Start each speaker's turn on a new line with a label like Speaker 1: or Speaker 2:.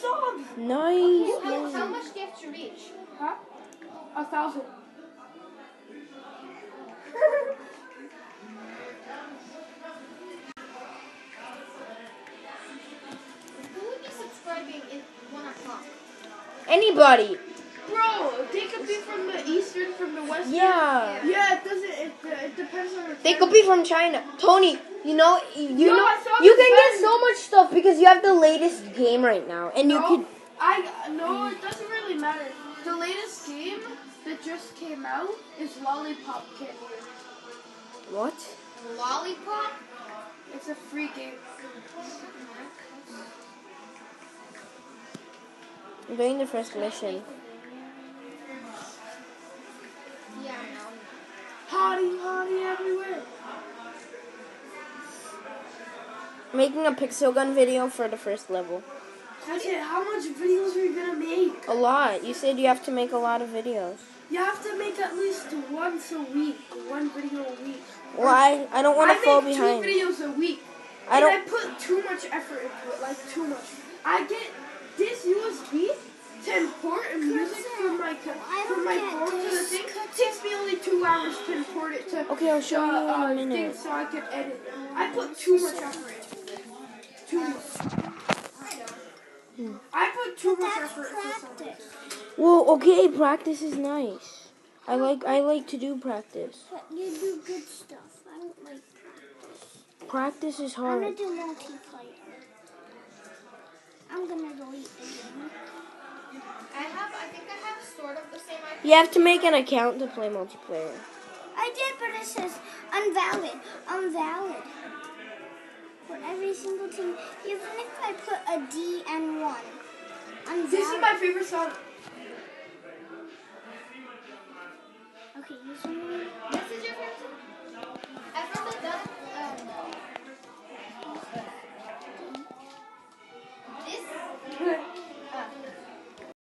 Speaker 1: subs.
Speaker 2: Nice.
Speaker 3: How much do you have to reach?
Speaker 1: Huh? 1,000.
Speaker 3: Who would be subscribing at 1 o'clock?
Speaker 2: Anybody.
Speaker 1: Bro, they could be from the eastern, from the western.
Speaker 2: Yeah.
Speaker 1: Yeah, it doesn't. It depends on the.
Speaker 2: They
Speaker 1: time.
Speaker 2: could be from China. Tony, you know,
Speaker 1: I saw
Speaker 2: you
Speaker 1: this
Speaker 2: can get
Speaker 1: guy-
Speaker 2: so much stuff because you have the latest game right now, and you could.
Speaker 1: No, it doesn't really matter. The latest game that just came out is Lollipop Kid.
Speaker 2: What?
Speaker 3: Lollipop?
Speaker 1: It's a free game.
Speaker 2: I'm doing the first mission.
Speaker 3: Yeah, I know.
Speaker 1: Hottie everywhere.
Speaker 2: Making a pixel gun video for the first level.
Speaker 1: That's it. How much videos are you gonna make?
Speaker 2: A lot. You said you have to make a lot of videos.
Speaker 1: You have to make at least once a week. One video a week.
Speaker 2: Why? I don't want to fall
Speaker 1: make
Speaker 2: behind.
Speaker 1: 2 videos a week.
Speaker 2: I
Speaker 1: And
Speaker 2: don't.
Speaker 1: I put too much effort into it, like too much. I get this USB to import a music from my phone to the thing. It takes me only 2 hours to import it to
Speaker 2: Okay, I'll show you in a minute.
Speaker 1: thing so I can edit it. I put too much effort into it. Too much. I put too much effort into something.
Speaker 2: Well, okay, practice is nice. I like to do practice.
Speaker 4: But you do good stuff. I don't like practice.
Speaker 2: Practice is
Speaker 4: I'm gonna
Speaker 2: hard.
Speaker 4: do multiplayer. I'm gonna delete the game.
Speaker 3: I think I have sort of the same idea.
Speaker 2: You have to make an account to play multiplayer.
Speaker 4: I did, but it says invalid. Invalid. For every single team, even if I put a D and 1. Invalid.
Speaker 1: This is my favorite song.
Speaker 4: Okay, use one